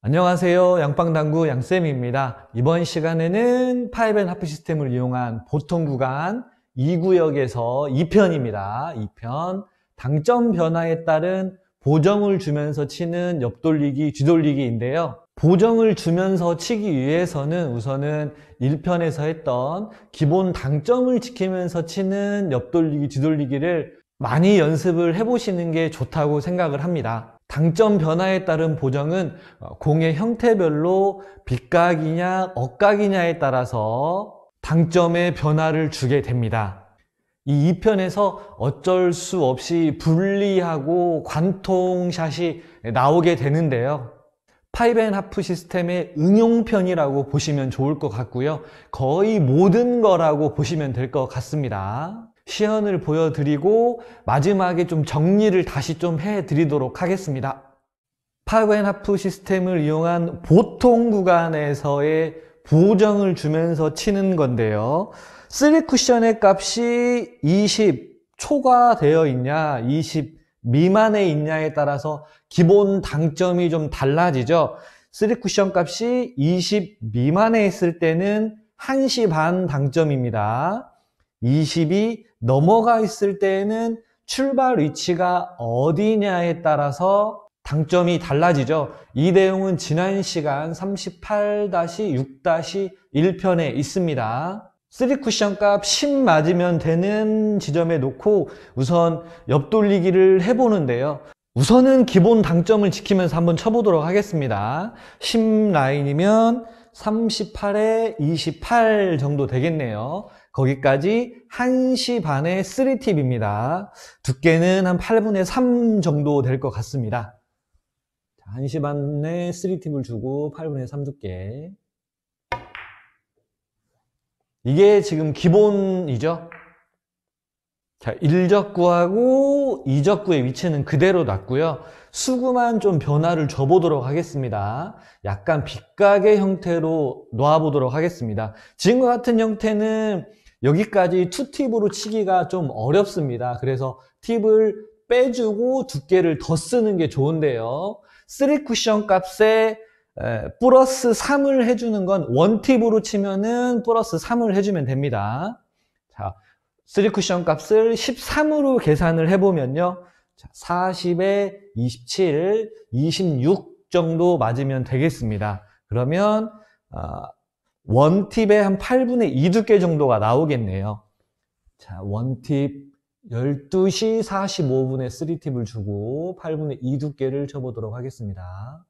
안녕하세요. 양빵당구 양쌤입니다. 이번 시간에는 파이브앤하프 시스템을 이용한 보통 구간 2구역에서 2편입니다. 2편 당점 변화에 따른 보정을 주면서 치는 옆돌리기, 뒤돌리기인데요. 보정을 주면서 치기 위해서는 우선은 1편에서 했던 기본 당점을 지키면서 치는 옆돌리기, 뒤돌리기를 많이 연습을 해보시는 게 좋다고 생각을 합니다. 당점 변화에 따른 보정은 공의 형태별로 빗각이냐 억각이냐에 따라서 당점의 변화를 주게 됩니다. 이 2편에서 어쩔 수 없이 분리하고 관통샷이 나오게 되는데요. 파이브앤하프 시스템의 응용편이라고 보시면 좋을 것 같고요. 거의 모든 거라고 보시면 될 것 같습니다. 시연을 보여드리고 마지막에 좀 정리를 다시 좀 해드리도록 하겠습니다. 파이브앤하프 시스템을 이용한 보통 구간에서의 보정을 주면서 치는 건데요. 3쿠션의 값이 20 초과되어 있냐 20 미만에 있냐에 따라서 기본 당점이 좀 달라지죠. 3쿠션 값이 20 미만에 있을 때는 1시 반 당점입니다. 20이 넘어가 있을 때에는 출발 위치가 어디냐에 따라서 당점이 달라지죠. 이 내용은 지난 시간 38-6-1편에 있습니다. 3쿠션 값 10 맞으면 되는 지점에 놓고 우선 옆돌리기를 해보는데요. 우선은 기본 당점을 지키면서 한번 쳐보도록 하겠습니다. 10 라인이면 38에 28 정도 되겠네요. 거기까지 1시 반의 3팁입니다. 두께는 한 8분의 3 정도 될 것 같습니다. 1시 반에 3팁을 주고 8분의 3 두께. 이게 지금 기본이죠. 자, 1적구하고 2적구의 위치는 그대로 놨고요. 수구만 좀 변화를 줘보도록 하겠습니다. 약간 빗각의 형태로 놓아보도록 하겠습니다. 지금과 같은 형태는 여기까지 2팁으로 치기가 좀 어렵습니다. 그래서 팁을 빼주고 두께를 더 쓰는 게 좋은데요. 3쿠션 값에 플러스 3을 해주는 건 1팁으로 치면은 플러스 3을 해주면 됩니다. 자, 3쿠션 값을 13으로 계산을 해보면요. 40에 27, 26 정도 맞으면 되겠습니다. 그러면 원팁에 한 8분의 2 두께 정도가 나오겠네요. 자, 원팁 12시 45분에 3팁을 주고 8분의 2 두께를 쳐보도록 하겠습니다.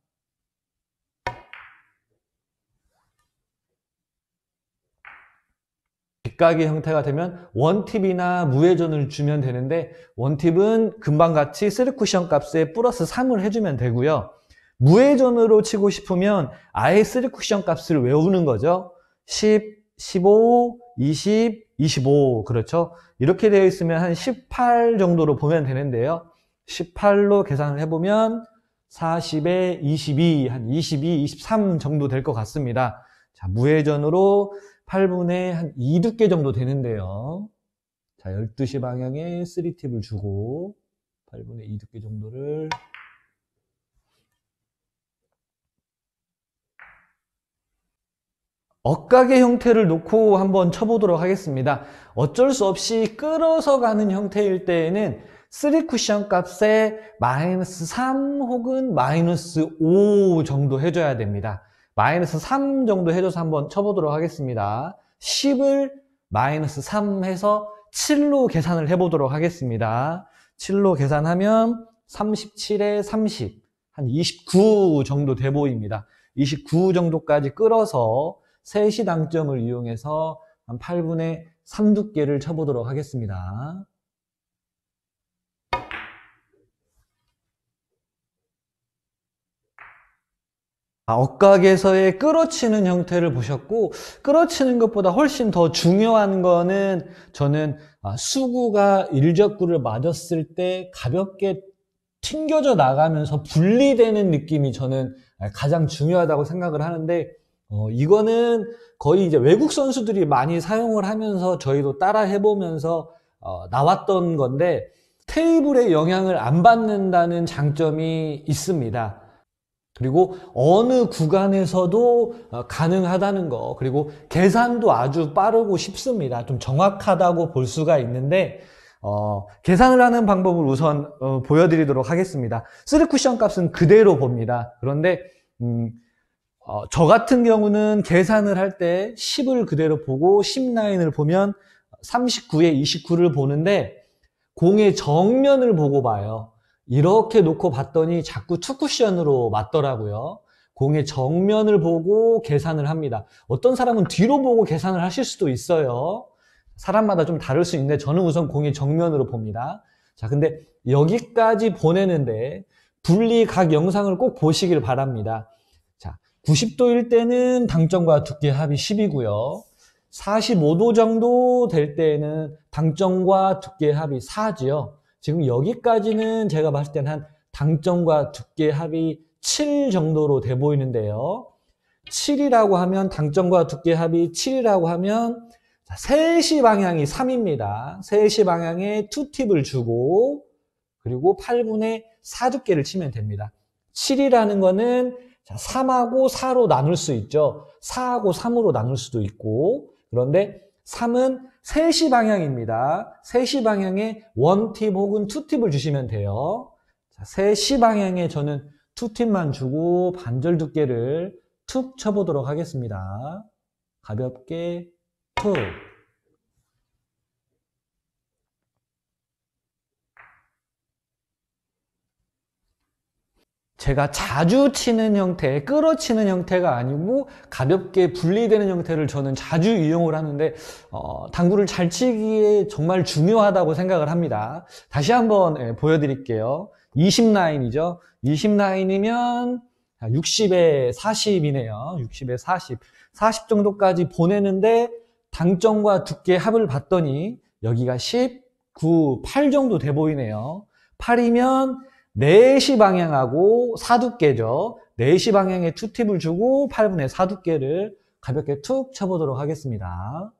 빗각의 형태가 되면 원팁이나 무회전을 주면 되는데 원팁은 금방같이 3쿠션 값에 플러스 3을 해주면 되고요. 무회전으로 치고 싶으면 아예 3쿠션 값을 외우는 거죠. 10, 15, 20, 25 그렇죠. 이렇게 되어 있으면 한 18 정도로 보면 되는데요. 18로 계산을 해보면 40에 22, 한 22, 23 정도 될 것 같습니다. 자, 무회전으로 8분의 한 2 두께 정도 되는데요. 자, 12시 방향에 3팁을 주고 8분의 2 두께 정도를 억각의 형태를 놓고 한번 쳐보도록 하겠습니다. 어쩔 수 없이 끌어서 가는 형태일 때에는 3쿠션 값에 마이너스 3 혹은 마이너스 5 정도 해줘야 됩니다. 마이너스 3 정도 해줘서 한번 쳐보도록 하겠습니다. 10을 마이너스 3 해서 7로 계산을 해보도록 하겠습니다. 7로 계산하면 37에 30, 한 29 정도 돼 보입니다. 29 정도까지 끌어서 3시 당점을 이용해서 한 8분의 3 두께를 쳐보도록 하겠습니다. 억각에서의 끌어치는 형태를 보셨고 끌어치는 것보다 훨씬 더 중요한 거는 저는 수구가 1적구를 맞았을 때 가볍게 튕겨져 나가면서 분리되는 느낌이 저는 가장 중요하다고 생각을 하는데 이거는 거의 이제 외국 선수들이 많이 사용을 하면서 저희도 따라 해보면서 나왔던 건데 테이블의 영향을 안 받는다는 장점이 있습니다. 그리고 어느 구간에서도 가능하다는 거, 그리고 계산도 아주 빠르고 쉽습니다. 좀 정확하다고 볼 수가 있는데 계산을 하는 방법을 우선 보여드리도록 하겠습니다. 3쿠션 값은 그대로 봅니다. 그런데 저 같은 경우는 계산을 할 때 10을 그대로 보고 10라인을 보면 39에 29를 보는데 공의 정면을 보고 봐요. 이렇게 놓고 봤더니 자꾸 투쿠션으로 맞더라고요. 공의 정면을 보고 계산을 합니다. 어떤 사람은 뒤로 보고 계산을 하실 수도 있어요. 사람마다 좀 다를 수 있는데 저는 우선 공의 정면으로 봅니다. 자, 근데 여기까지 보내는데 분리 각 영상을 꼭 보시길 바랍니다. 자, 90도일 때는 당점과 두께 합이 10이고요. 45도 정도 될 때는 당점과 두께 합이 4지요. 지금 여기까지는 제가 봤을 때는 한 당점과 두께 합이 7 정도로 돼 보이는데요. 7이라고 하면 당점과 두께 합이 7이라고 하면 3시 방향이 3입니다. 3시 방향에 2팁을 주고 그리고 8분의 4 두께를 치면 됩니다. 7이라는 거는 3하고 4로 나눌 수 있죠. 4하고 3으로 나눌 수도 있고 그런데 3은 3시 방향입니다. 3시 방향에 1팁 혹은 2팁을 주시면 돼요. 자, 3시 방향에 저는 2팁만 주고 반절 두께를 툭 쳐보도록 하겠습니다. 가볍게 툭. 제가 자주 치는 형태, 끌어치는 형태가 아니고 가볍게 분리되는 형태를 저는 자주 이용을 하는데 당구를 잘 치기에 정말 중요하다고 생각을 합니다. 다시 한번 보여드릴게요. 20라인이죠. 20라인이면 60에 40이네요. 60에 40. 40 정도까지 보내는데 당점과 두께 합을 봤더니 여기가 10, 9, 8 정도 돼 보이네요. 8이면 4시 방향하고 4두께죠. 4시 방향에 2팁을 주고 8분의 4두께를 가볍게 툭 쳐보도록 하겠습니다.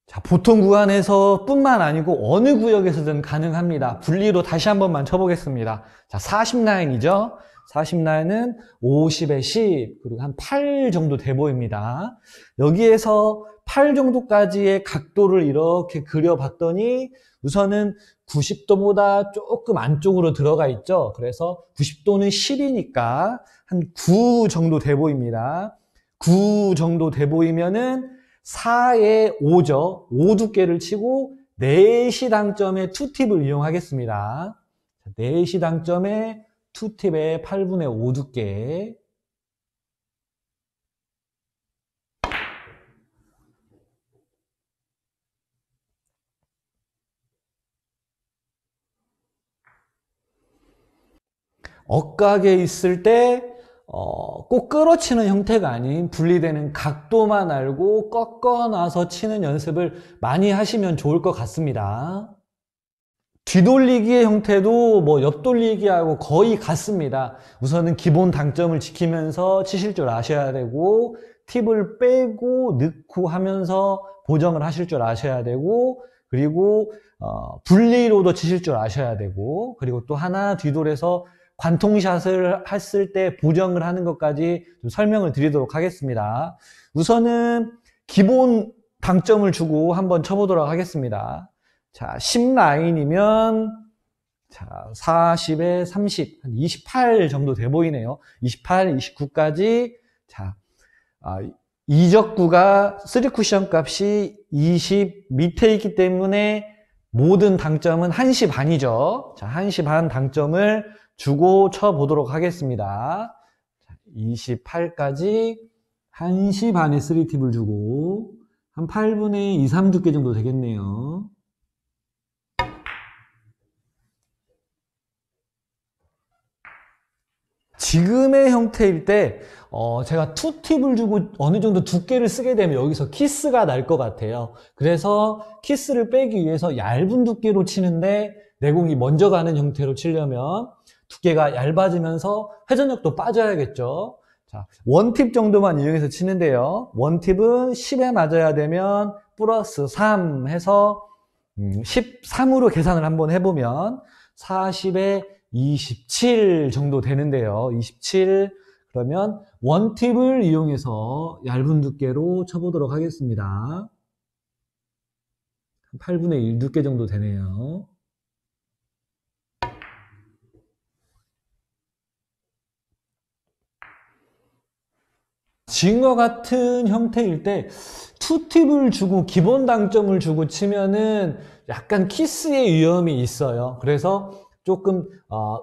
자, 보통 구간에서 뿐만 아니고 어느 구역에서든 가능합니다. 분리로 다시 한 번만 쳐보겠습니다. 자, 40라인이죠. 40라인은 50에 10, 그리고 한 8 정도 돼 보입니다. 여기에서 8 정도까지의 각도를 이렇게 그려봤더니 우선은 90도보다 조금 안쪽으로 들어가 있죠. 그래서 90도는 10이니까 한 9 정도 돼 보입니다. 9 정도 돼 보이면은 4에 5죠. 5 두께를 치고 4시 당점에 2팁을 이용하겠습니다. 4시 당점에 2팁에 8분의 5 두께. 억각에 있을 때 꼭 끌어치는 형태가 아닌 분리되는 각도만 알고 꺾어놔서 치는 연습을 많이 하시면 좋을 것 같습니다. 뒤돌리기의 형태도 뭐 옆돌리기하고 거의 같습니다. 우선은 기본 당점을 지키면서 치실 줄 아셔야 되고 팁을 빼고 넣고 하면서 보정을 하실 줄 아셔야 되고 그리고 분리로도 치실 줄 아셔야 되고 그리고 또 하나 뒤돌에서 관통샷을 했을 때 보정을 하는 것까지 좀 설명을 드리도록 하겠습니다. 우선은 기본 당점을 주고 한번 쳐보도록 하겠습니다. 자, 10라인이면 자, 40에 30, 한 28 정도 돼 보이네요. 28, 29까지 자, 이적구가 3쿠션 값이 20 밑에 있기 때문에 모든 당점은 1시 반이죠. 자, 1시 반 당점을 주고 쳐보도록 하겠습니다. 28까지 1시 반에 3팁을 주고 한 8분의 2, 3 두께 정도 되겠네요. 지금의 형태일 때 제가 2팁을 주고 어느 정도 두께를 쓰게 되면 여기서 키스가 날 것 같아요. 그래서 키스를 빼기 위해서 얇은 두께로 치는데 내공이 먼저 가는 형태로 치려면 두께가 얇아지면서 회전력도 빠져야겠죠. 자, 원팁 정도만 이용해서 치는데요. 원팁은 10에 맞아야 되면 플러스 3 해서 13으로 계산을 한번 해보면 40에 27 정도 되는데요. 27 그러면 원팁을 이용해서 얇은 두께로 쳐보도록 하겠습니다. 8분의 1 두께 정도 되네요. 지금과 같은 형태일 때 투팁을 주고 기본 당점을 주고 치면은 약간 키스의 위험이 있어요. 그래서 조금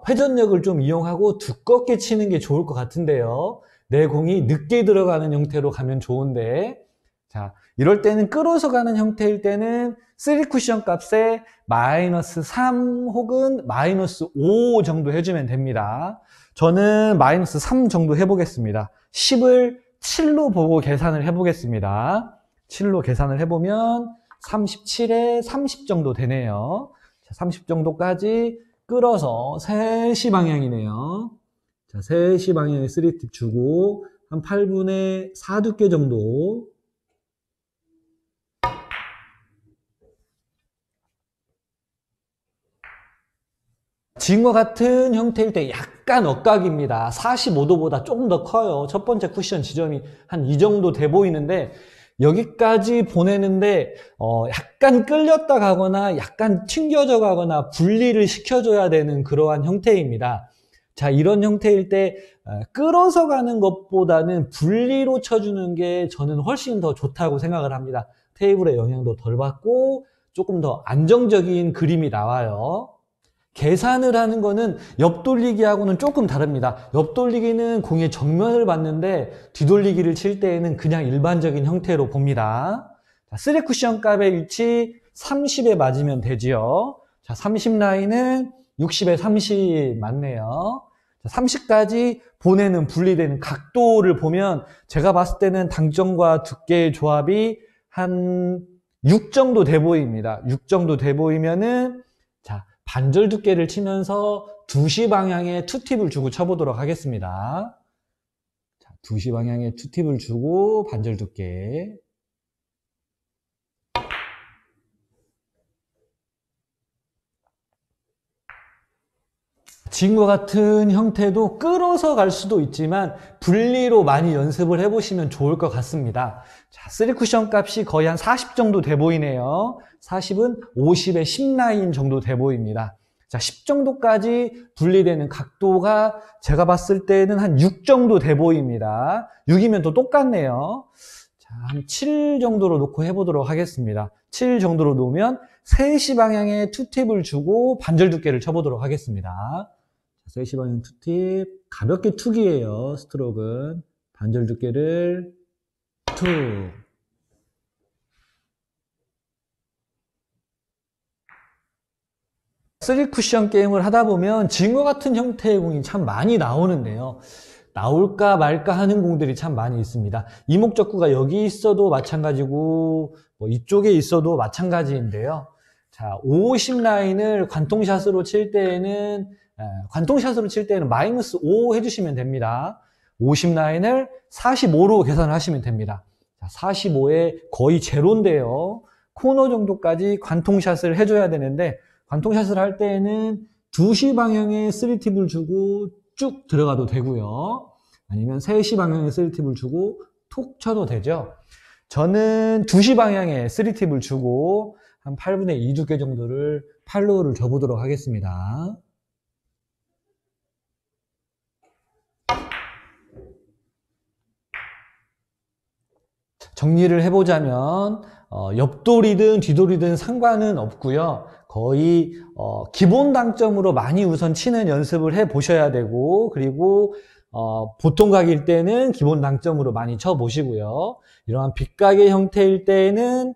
회전력을 좀 이용하고 두껍게 치는 게 좋을 것 같은데요. 내 공이 늦게 들어가는 형태로 가면 좋은데, 자, 이럴 때는 끌어서 가는 형태일 때는 3쿠션 값에 마이너스 3 혹은 마이너스 5 정도 해주면 됩니다. 저는 마이너스 3 정도 해보겠습니다. 10을 7로 보고 계산을 해보겠습니다. 7로 계산을 해보면 37에 30 정도 되네요. 30 정도까지 끌어서 3시 방향이네요. 자, 3시 방향에 3팁 주고 한 8분의 4 두께 정도. 지금과 같은 형태일 때 약간 엇각입니다. 45도보다 조금 더 커요. 첫 번째 쿠션 지점이 한 이 정도 돼 보이는데 여기까지 보내는데 약간 끌렸다 가거나 약간 튕겨져 가거나 분리를 시켜줘야 되는 그러한 형태입니다. 자, 이런 형태일 때 끌어서 가는 것보다는 분리로 쳐주는 게 저는 훨씬 더 좋다고 생각을 합니다. 테이블의 영향도 덜 받고 조금 더 안정적인 그림이 나와요. 계산을 하는 거는 옆돌리기하고는 조금 다릅니다. 옆돌리기는 공의 정면을 봤는데 뒤돌리기를 칠 때에는 그냥 일반적인 형태로 봅니다. 자, 3쿠션 값의 위치 30에 맞으면 되지요. 자, 30 라인은 60에 30 맞네요. 자, 30까지 보내는 분리되는 각도를 보면 제가 봤을 때는 당점과 두께의 조합이 한 6 정도 돼 보입니다. 6 정도 돼 보이면은 자, 반절 두께를 치면서 2시 방향에 투팁을 주고 쳐보도록 하겠습니다. 자, 2시 방향에 투팁을 주고 반절 두께. 지금과 같은 형태도 끌어서 갈 수도 있지만 분리로 많이 연습을 해보시면 좋을 것 같습니다. 자, 3쿠션 값이 거의 한 40 정도 돼 보이네요. 40은 50에 10 라인 정도 돼 보입니다. 자, 10 정도까지 분리되는 각도가 제가 봤을 때는 한 6 정도 돼 보입니다. 6이면 또 똑같네요. 자, 한 7 정도로 놓고 해보도록 하겠습니다. 7 정도로 놓으면 3시 방향에 투팁을 주고 반절 두께를 쳐보도록 하겠습니다. 3시 방향 투팁, 가볍게 툭이에요. 스트로크는 반절 두께를 툭. 쓰리 쿠션 게임을 하다 보면 지금과 같은 형태의 공이 참 많이 나오는데요. 나올까 말까 하는 공들이 참 많이 있습니다. 이목적구가 여기 있어도 마찬가지고 뭐 이쪽에 있어도 마찬가지인데요. 자, 50 라인을 관통샷으로 칠 때에는 마이너스 5 해주시면 됩니다. 50 라인을 45로 계산을 하시면 됩니다. 자, 45에 거의 제로인데요. 코너 정도까지 관통샷을 해줘야 되는데 관통샷을 할 때에는 2시 방향에 3팁을 주고 쭉 들어가도 되고요. 아니면 3시 방향에 3팁을 주고 톡 쳐도 되죠. 저는 2시 방향에 3팁을 주고 한 8분의 2 두께 정도를 팔로우를 줘보도록 하겠습니다. 정리를 해보자면 옆돌이든 뒤돌이든 상관은 없고요. 거의 기본 당점으로 많이 우선 치는 연습을 해보셔야 되고 그리고 보통 각일 때는 기본 당점으로 많이 쳐보시고요. 이러한 빗각의 형태일 때는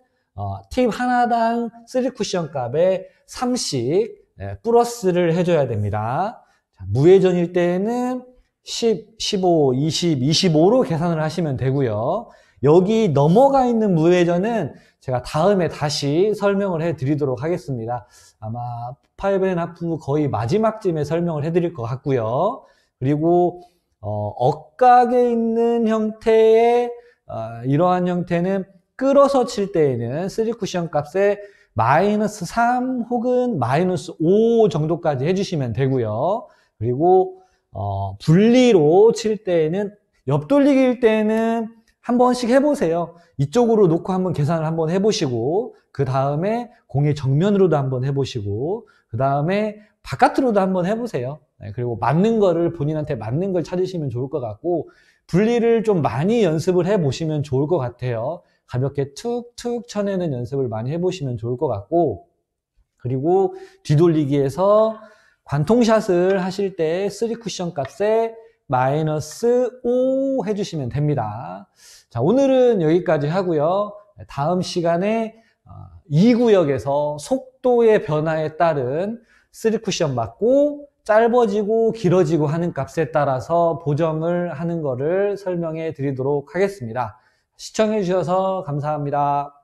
팁 하나당 3쿠션 값에 3씩 플러스를 해줘야 됩니다. 자, 무회전일 때는 10, 15, 20, 25로 계산을 하시면 되고요. 여기 넘어가 있는 무회전은 제가 다음에 다시 설명을 해드리도록 하겠습니다. 아마 5.5 거의 마지막쯤에 설명을 해드릴 것 같고요. 그리고 억각에 있는 형태의 이러한 형태는 끌어서 칠 때에는 3쿠션 값에 마이너스 3 혹은 마이너스 5 정도까지 해주시면 되고요. 그리고 분리로 칠 때에는 옆돌리기일 때에는 한 번씩 해보세요. 이쪽으로 놓고 한번 계산을 한번 해보시고, 그 다음에 공의 정면으로도 한번 해보시고, 그 다음에 바깥으로도 한번 해보세요. 그리고 맞는 거를, 본인한테 맞는 걸 찾으시면 좋을 것 같고, 분리를 좀 많이 연습을 해보시면 좋을 것 같아요. 가볍게 툭툭 쳐내는 연습을 많이 해보시면 좋을 것 같고, 그리고 뒤돌리기에서 관통샷을 하실 때 3쿠션 값에 마이너스 5 해주시면 됩니다. 자, 오늘은 여기까지 하고요. 다음 시간에 2구역에서 속도의 변화에 따른 3쿠션 맞고 짧아지고 길어지고 하는 값에 따라서 보정을 하는 거를 설명해 드리도록 하겠습니다. 시청해 주셔서 감사합니다.